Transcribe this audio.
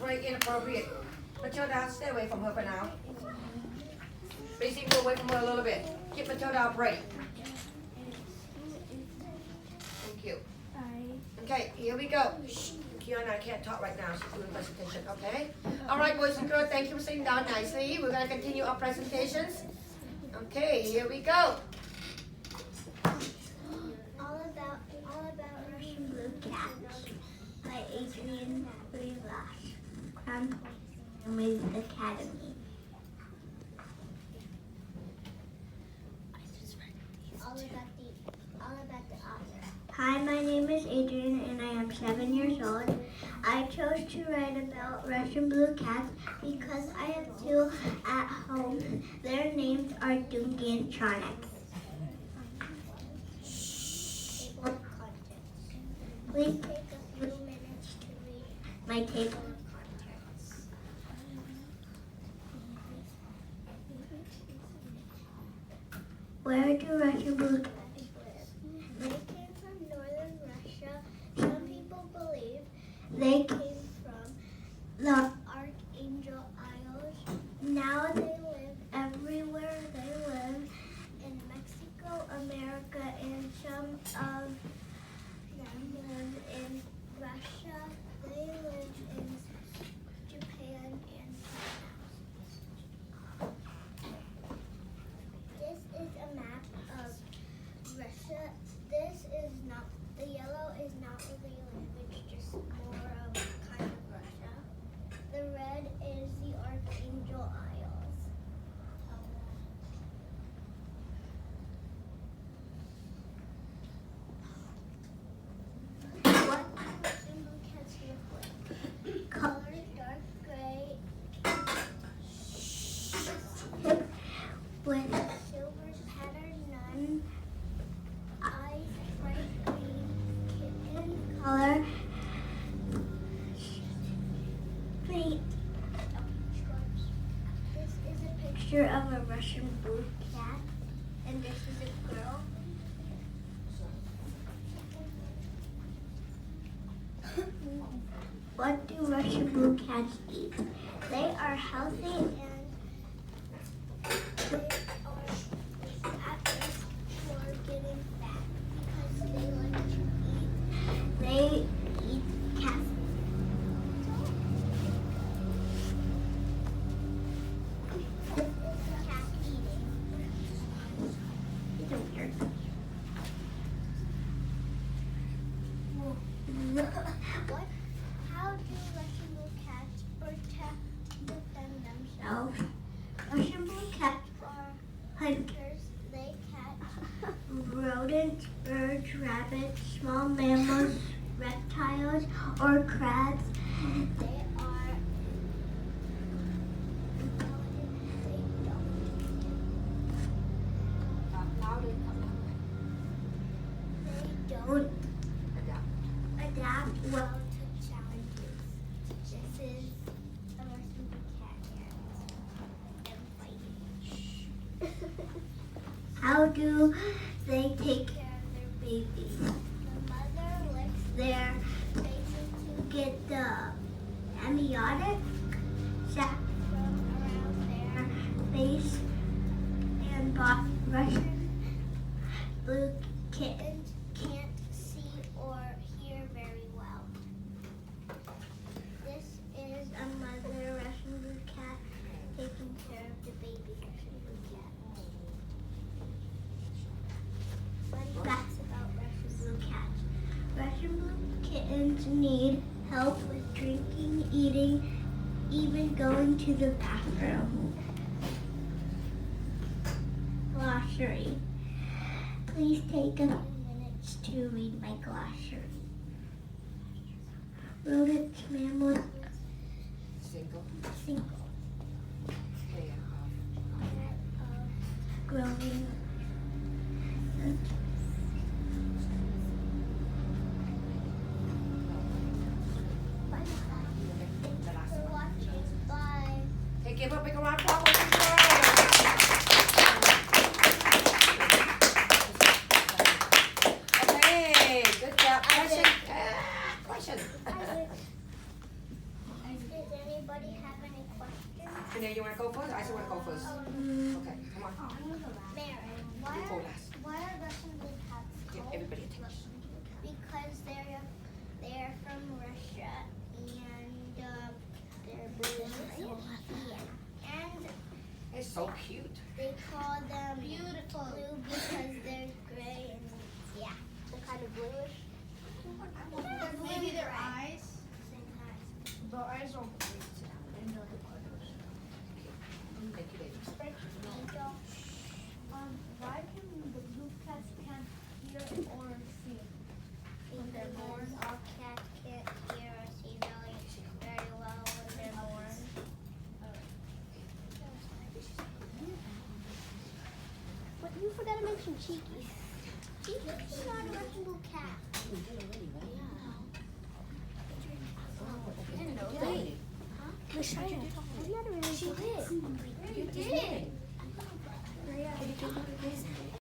very inappropriate. Matilda, stay away from her for now. Basically, go away from her a little bit. Keep Matilda out break. Thank you. Okay, here we go. Shh. Kiana can't talk right now. She's doing presentation, okay? All right, boys and girls, thank you for sitting down nicely. We're going to continue our presentations. Okay, here we go. All about Russian Blue Cats by Adrian Rivas. From Families Academy. All about the author. Hi, my name is Adrian and I am 7 years old. I chose to write about Russian Blue Cats because I have two at home. Their names are Doogie and Tronic. Please take a few minutes to read my table of contents. Where do Russian blue cats live? They came from northern Russia. Some people believe they came from the Archangel Isles. Now they live everywhere. They live in Mexico, America, and some of them live in Russia. They live in Japan and China. This is a map of Russia. This is not, the yellow is not really a land, it's just more of kind of Russia. The red is the Archangel Isles. What do Russian blue cats look like? Color dark gray with silver pattern none. Eyes bright green, kitten color, faint stripes. This is a picture of a Russian blue cat, and this is a girl. What do Russian blue cats eat? They are healthy and they are at risk for getting fat because they like to eat. They eat cats. This is cat eating. It's weird. What? How do Russian blue cats defend themselves? Russian blue cats are hunters. They catch rodents, birds, rabbits, small mammals, reptiles, or crabs. They are intelligent. They don't adapt well to challenges. This is a Russian blue cat and fighting. How do they take care of their babies? The mother licks their faces to get the amniotic sac from around their face and body. Russian blue kittens can't see or hear very well. This is a mother Russian blue cat taking care of the baby Russian blue cat. Fun facts about Russian blue cats. Russian blue kittens need help with drinking, eating, even going to the bathroom. Glossary. Please take a few minutes to read my glossary. Rodents, mammals, Single. single, growing. Thanks for watching. Bye. Okay, give her a big round of applause. Boys and girls. Okay, good job. Question. Question. I did anybody have any questions? Janae, you want to go first? I still want to go first. Okay, come on. Mary, You go last. why are Russian blue cats Give called everybody attention. Russian blue cats? Because they're from Russia and they're blue. Yeah. And It's so cute. they call them blue because they're gray and yeah, they're kind of bluish. Maybe their eyes. Same eyes. The eyes are blue too. And they're the colors. Thank you, baby. Angel. Why can the blue cats can't hear or see? Because all cats can't hear or see very well when they're born. But you forgot to mention Cheeky. Cheeky's not a Russian blue cat. We did already, right? The China. I'm not a really You did.